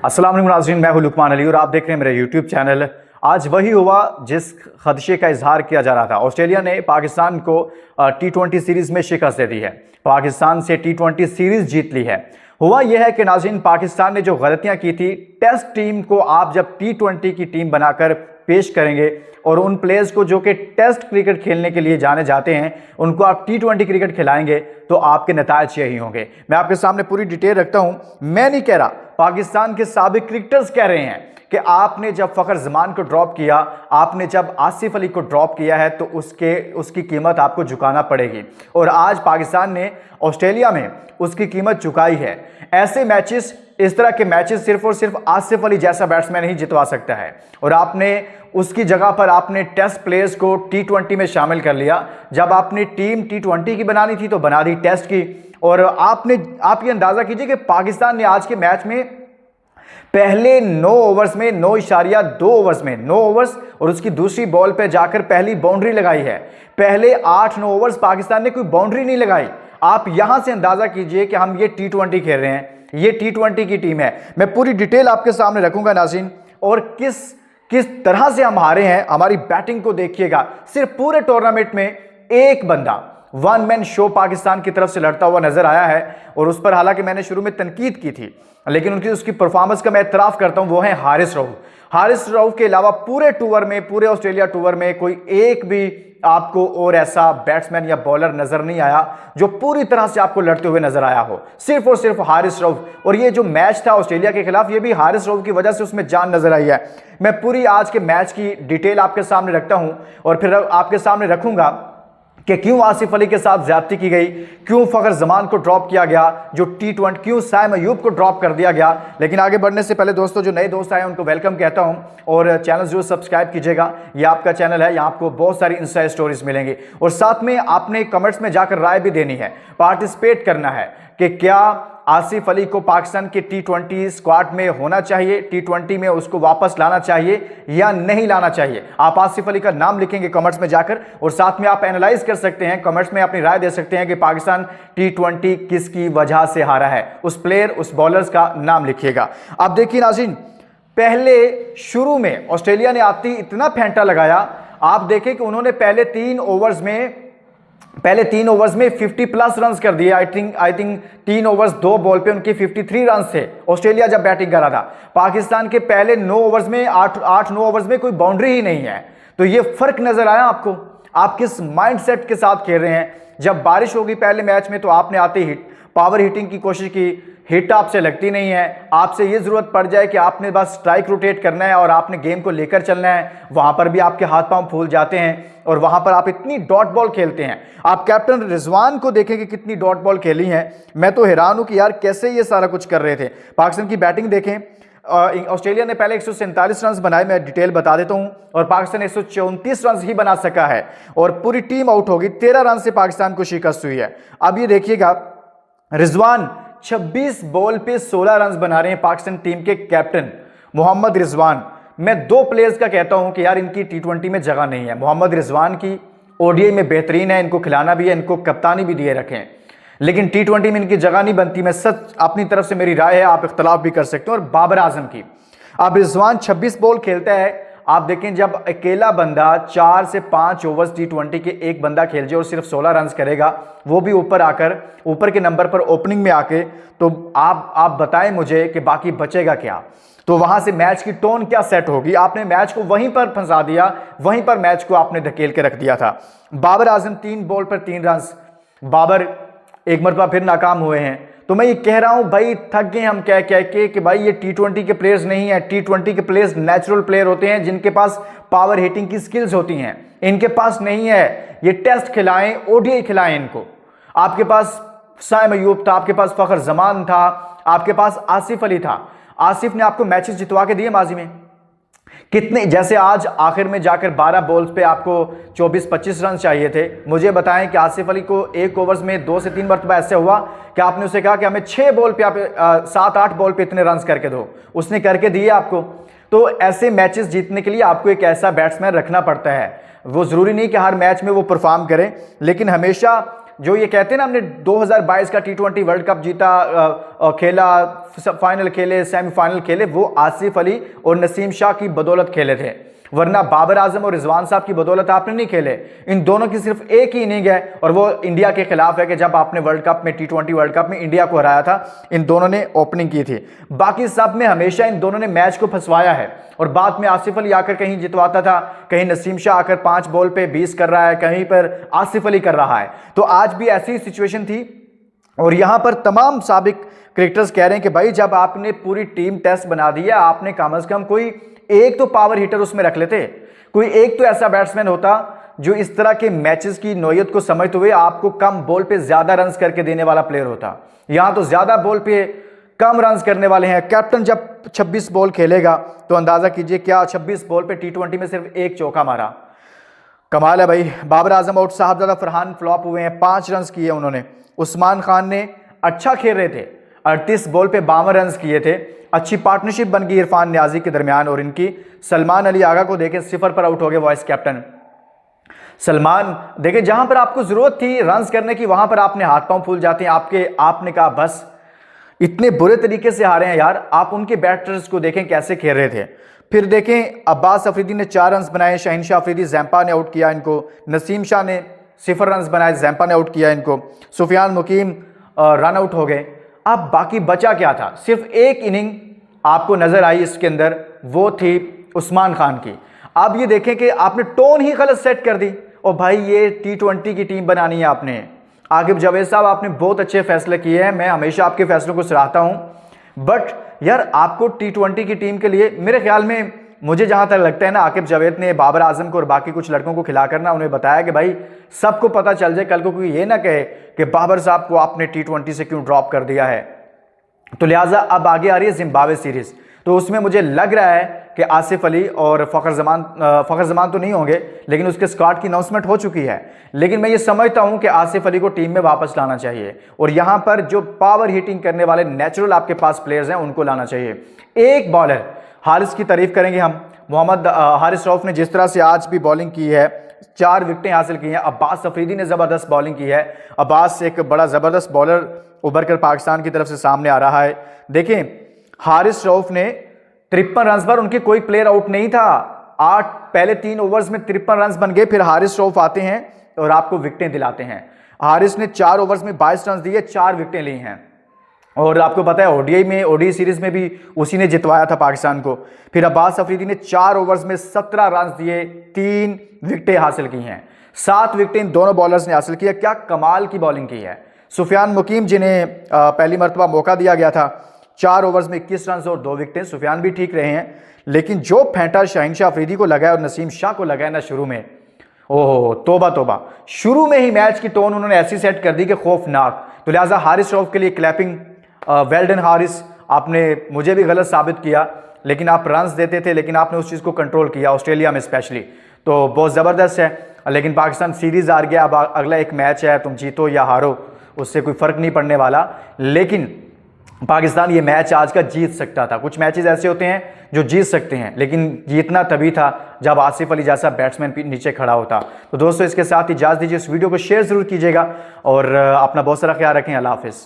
अस्सलाम वालेकुम नाज़रीन, मैं हूं लुकमान अली और आप देख रहे हैं मेरा यूट्यूब चैनल। आज वही हुआ जिस खदशे का इजहार किया जा रहा था। ऑस्ट्रेलिया ने पाकिस्तान को T20 सीरीज़ में शिकस्त दे दी है, पाकिस्तान से T20 सीरीज़ जीत ली है। हुआ यह है कि नाज़रीन, पाकिस्तान ने जो गलतियां की थी, टेस्ट टीम को आप जब T20 की टीम बनाकर पेश करेंगे और उन प्लेयर्स को जो कि टेस्ट क्रिकेट खेलने के लिए जाने जाते हैं उनको आप T20 क्रिकेट खिलाएंगे तो आपके नतायज यही होंगे। मैं आपके सामने पूरी डिटेल रखता हूं। मैं नहीं कह रहा, पाकिस्तान के साबिक क्रिकेटर्स कह रहे हैं कि आपने जब फ़खर जमान को ड्रॉप किया, आपने जब आसिफ अली को ड्रॉप किया है तो उसकी कीमत आपको चुकाना पड़ेगी। और आज पाकिस्तान ने ऑस्ट्रेलिया में उसकी कीमत चुकाई है। ऐसे मैचेस, इस तरह के मैचेस सिर्फ और सिर्फ आसिफ अली जैसा बैट्समैन ही जितवा सकता है। और आपने उसकी जगह पर आपने टेस्ट प्लेयर्स को T20 में शामिल कर लिया। जब आपने टीम T20 की बनानी थी तो बना दी टेस्ट की। और आप ये अंदाजा कीजिए कि पाकिस्तान ने आज के मैच में पहले 9 ओवर्स में 9.2 ओवर्स में 9 ओवर्स और उसकी दूसरी बॉल पे जाकर पहली बाउंड्री लगाई है। पहले 8-9 ओवर्स पाकिस्तान ने कोई बाउंड्री नहीं लगाई। आप यहां से अंदाजा कीजिए कि हम ये T20 खेल रहे हैं, ये T20 की टीम है। मैं पूरी डिटेल आपके सामने रखूंगा नाज़रीन, और किस तरह से हम हारे हैं। हमारी बैटिंग को देखिएगा, सिर्फ पूरे टूर्नामेंट में एक बंदा वन मैन शो पाकिस्तान की तरफ से लड़ता हुआ नजर आया है। और उस पर हालांकि मैंने शुरू में तनकीद की थी, लेकिन उसकी परफॉर्मेंस का मैं इतराफ करता हूं, वो है हारिस रऊफ। हारिस रऊफ के अलावा पूरे टूर में, पूरे ऑस्ट्रेलिया टूर में कोई एक भी आपको और ऐसा बैट्समैन या बॉलर नजर नहीं आया जो पूरी तरह से आपको लड़ते हुए नजर आया हो, सिर्फ और सिर्फ हारिस रऊफ। और ये जो मैच था ऑस्ट्रेलिया के खिलाफ, ये भी हारिस रऊफ की वजह से उसमें जान नजर आई है। मैं पूरी आज के मैच की डिटेल आपके सामने रखता हूं और फिर आपके सामने रखूंगा कि क्यों आसिफ अली के साथ ज्यादती की गई, क्यों फ़खर जमान को ड्रॉप किया गया, जो T20 क्यों साइम अयूब को ड्रॉप कर दिया गया। लेकिन आगे बढ़ने से पहले दोस्तों, जो नए दोस्त आए उनको वेलकम कहता हूं और चैनल जरूर सब्सक्राइब कीजिएगा। ये आपका चैनल है, यहाँ आपको बहुत सारी इनसाइड स्टोरीज मिलेंगी। और साथ में आपने कमेंट्स में जाकर राय भी देनी है, पार्टिसिपेट करना है कि क्या आसिफ अली को पाकिस्तान के T20 स्क्वाड में होना चाहिए, T20 में उसको वापस लाना चाहिए या नहीं लाना चाहिए। आप आसिफ अली का नाम लिखेंगे कमेंट्स में जाकर, और साथ में आप एनालाइज कर सकते हैं, कमेंट्स में अपनी राय दे सकते हैं कि पाकिस्तान T20 किसकी वजह से हारा है। उस प्लेयर, उस बॉलर्स का नाम लिखिएगा। अब देखिए नाज़रीन, पहले शुरू में ऑस्ट्रेलिया ने आती इतना फेंटा लगाया। आप देखें कि उन्होंने पहले 3 ओवर्स में 50 प्लस रन कर दिए। आई थिंक 3 ओवर्स 2 बॉल पे उनके 53 रन थे ऑस्ट्रेलिया जब बैटिंग कर रहा था। पाकिस्तान के पहले 9 ओवर्स में 8-9 ओवर्स में कोई बाउंड्री ही नहीं है। तो ये फर्क नजर आया आपको, आप किस माइंडसेट के साथ खेल रहे हैं। जब बारिश होगी पहले मैच में तो आपने आते ही पावर हिटिंग की कोशिश की, हिट आपसे लगती नहीं है। आपसे ये जरूरत पड़ जाए कि आपने बस स्ट्राइक रोटेट करना है और आपने गेम को लेकर चलना है, वहां पर भी आपके हाथ पांव फूल जाते हैं और वहां पर आप इतनी डॉट बॉल खेलते हैं। आप कैप्टन रिजवान को देखें कि कितनी डॉट बॉल खेली है। मैं तो हैरान हूं कि यार कैसे ये सारा कुछ कर रहे थे। पाकिस्तान की बैटिंग देखें, ऑस्ट्रेलिया ने पहले 147 रन बनाए, मैं डिटेल बता देता हूं, और पाकिस्तान 134 रन ही बना सका है और पूरी टीम आउट होगी। 13 रन से पाकिस्तान को शिकस्त हुई है। अब ये देखिएगा, रिजवान 26 बॉल पे 16 रन बना रहे हैं। पाकिस्तान टीम के कैप्टन मोहम्मद रिजवान, मैं 2 प्लेयर्स का कहता हूं कि यार इनकी T20 में जगह नहीं है। मोहम्मद रिजवान की ODI में बेहतरीन है, इनको खिलाना भी है, इनको कप्तानी भी दिए रखें, लेकिन T20 में इनकी जगह नहीं बनती। मैं सच अपनी तरफ से मेरी राय है, आप इख्तलाफ भी कर सकते हो। और बाबर आजम की, अब रिजवान 26 बॉल खेलता है। आप देखें, जब अकेला बंदा 4 से 5 ओवर्स T20 के एक बंदा खेल जाए और सिर्फ 16 रन करेगा, वो भी ऊपर के नंबर पर ओपनिंग में आके, तो आप बताएं मुझे कि बाकी बचेगा क्या। तो वहां से मैच की टोन क्या सेट होगी। आपने मैच को वहीं पर फंसा दिया, वहीं पर मैच को आपने धकेल के रख दिया था। बाबर आजम 3 बॉल पर 3 रन, बाबर एक मरतबा फिर नाकाम हुए हैं। तो मैं ये कह रहा हूं भाई, थक गए हम कह के कि भाई ये T20 के प्लेयर्स नहीं है। T20 के प्लेयर्स नेचुरल प्लेयर होते हैं जिनके पास पावर हिटिंग की स्किल्स होती हैं, इनके पास नहीं है। ये टेस्ट खिलाएं, ODI खिलाएं इनको। आपके पास साइम अयूब था, आपके पास फ़खर जमान था, आपके पास आसिफ अली था। आसिफ ने आपको मैचेस जितवा के दिए माजी में कितने, जैसे आज आखिर में जाकर 12 बॉल्स पे आपको 24-25 रन चाहिए थे। मुझे बताएं कि आसिफ अली को 1 ओवर्स में 2 से 3 मरतबा ऐसे हुआ कि आपने उसे कहा कि हमें 6 बॉल पे, आप 7-8 बॉल पे इतने रन करके दो, उसने करके दिए आपको। तो ऐसे मैचेस जीतने के लिए आपको एक ऐसा बैट्समैन रखना पड़ता है। वो जरूरी नहीं कि हर मैच में वो परफॉर्म करें, लेकिन हमेशा जो ये कहते हैं ना हमने 2022 का T20 वर्ल्ड कप जीता, खेला, फाइनल खेले, सेमीफाइनल खेले, वो आसिफ अली और नसीम शाह की बदौलत खेले थे, वरना बाबर आजम और रिजवान साहब की बदौलत आपने नहीं खेले। इन दोनों की सिर्फ एक ही इनिंग है और वो इंडिया के खिलाफ है कि जब आपने वर्ल्ड कप में T20 वर्ल्ड कप में इंडिया को हराया था, इन दोनों ने ओपनिंग की थी। बाकी सब में हमेशा इन दोनों ने मैच को फंसवाया है और बाद में आसिफ अली आकर कहीं जितवाता था, कहीं नसीम शाह आकर 5 बॉल पे 20 कर रहा है, कहीं पर आसिफ अली कर रहा है। तो आज भी ऐसी सिचुएशन थी और यहां पर तमाम साबिक क्रिकेटर्स कह रहे हैं कि भाई जब आपने पूरी टीम टेस्ट बना दी है, आपने कम से कम कोई एक तो पावर हिटर उसमें रख लेते, कोई एक तो ऐसा बैट्समैन होता जो इस तरह के मैचेस की नौयत को समझते हुए आपको कम बॉल पे ज्यादा रन्स करके देने वाला प्लेयर होता। यहां तो ज्यादा बॉल पे कम रन्स करने वाले हैं। कैप्टन जब 26 बॉल खेलेगा तो अंदाजा कीजिए क्या 26 बॉल पे T20 में सिर्फ एक चौका मारा, कमाल है भाई। बाबर आजम आउट, साहबजादा फरहान फ्लॉप हुए हैं, 5 रन किए उन्होंने। उस्मान खान ने अच्छा खेल रहे थे, 38 बॉल पे 52 रन किए थे। अच्छी पार्टनरशिप बन गई इरफान न्याजी के दरमियान और इनकी। सलमान अली आगा को देखें 0 पर आउट हो गए वाइस कैप्टन। सलमान देखें जहां पर आपको जरूरत थी रन करने की, वहां पर आपने हाथ पांव फूल जाते हैं आपने कहा बस इतने बुरे तरीके से हारे हैं यार। आप उनके बैटर्स को देखें कैसे खेल रहे थे। फिर देखें अब्बास अफरीदी ने 4 रन बनाए, शाहीन शाह अफरीदी जैम्पा ने आउट किया इनको, नसीम शाह ने 0 रन बनाए, जैम्पा ने आउट किया इनको, सुफियान मुकीम रन आउट हो गए। अब बाकी बचा क्या था, सिर्फ एक इनिंग आपको नजर आई इसके अंदर, वो थी उस्मान खान की। अब ये देखें कि आपने टोन ही गलत सेट कर दी और भाई ये T20 की टीम बनानी है आपने। आकिब जावेद साहब आपने बहुत अच्छे फैसले किए हैं, मैं हमेशा आपके फैसलों को सराहता हूं, बट यार आपको T20 की टीम के लिए मेरे ख्याल में, मुझे जहां तक लगता है ना, आकिब जावेद ने बाबर आजम को और बाकी कुछ लड़कों को खिलाकर ना उन्हें बताया कि भाई सबको पता चल जाए कल को कोई ये ना कहे कि बाबर साहब को आपने T20 से क्यों ड्रॉप कर दिया है। तो लिहाजा अब आगे आ रही है जिम्बाब्वे सीरीज, तो उसमें मुझे लग रहा है कि आसिफ अली और फ़खर जमान तो नहीं होंगे, लेकिन उसके स्क्वाड की अनाउंसमेंट हो चुकी है। लेकिन मैं ये समझता हूं कि आसिफ अली को टीम में वापस लाना चाहिए और यहां पर जो पावर हिटिंग करने वाले नेचुरल आपके पास प्लेयर्स हैं उनको लाना चाहिए। एक बॉलर हारिस की तारीफ करेंगे हम, मोहम्मद हारिस रऊफ ने जिस तरह से आज भी बॉलिंग की है, 4 विकेटें हासिल की हैं। अब्बास अफरीदी ने ज़बरदस्त बॉलिंग की है। अब्बास एक बड़ा ज़बरदस्त बॉलर उभर कर पाकिस्तान की तरफ से सामने आ रहा है। देखें हारिस रऊफ ने 53 रन पर, उनके कोई प्लेयर आउट नहीं था, 8 पहले 3 ओवर्स में 53 रन बन गए। फिर हारिस रऊफ आते हैं और आपको विकेटें दिलाते हैं। हारिस ने 4 ओवर्स में 22 रन दिए, 4 विकेटें ली हैं और आपको पता है ओडीआई सीरीज में भी उसी ने जितवाया था पाकिस्तान को। फिर अब्बास अफरीदी ने 4 ओवर्स में 17 रन दिए, 3 विकेटें हासिल की हैं। 7 विकेटें इन दोनों बॉलर्स ने हासिल किया। क्या कमाल की बॉलिंग की है। सुफियान मुकीम जिन्हें पहली मरतबा मौका दिया गया था, 4 ओवर्स में 21 रन और 2 विकेटें। सुफियान भी ठीक रहे हैं, लेकिन जो फेंटा शाहीन शाह अफरीदी को लगाया और नसीम शाह को लगाया ना शुरू में, ओहो तोबा तोबा, शुरू में ही मैच की टोन उन्होंने ऐसी सेट कर दी कि खौफनाक। तो लिहाजा हारिस रऊफ के लिए क्लैपिंग, वेल डन हारिस, आपने मुझे भी गलत साबित किया, लेकिन आप रन्स देते थे, लेकिन आपने उस चीज़ को कंट्रोल किया ऑस्ट्रेलिया में स्पेशली, तो बहुत ज़बरदस्त है। लेकिन पाकिस्तान सीरीज़ हार गया, अब अगला एक मैच है, तुम जीतो या हारो उससे कोई फ़र्क नहीं पड़ने वाला। लेकिन पाकिस्तान ये मैच आज का जीत सकता था। कुछ मैचेस ऐसे होते हैं जो जीत सकते हैं, लेकिन जीतना तभी था जब आसिफ अली जैसा बैट्समैन नीचे खड़ा होता। तो दोस्तों इसके साथ इजाज़त दीजिए, इस वीडियो को शेयर ज़रूर कीजिएगा और अपना बहुत सारा ख्याल रखें। अल्लाह हाफ़िज़।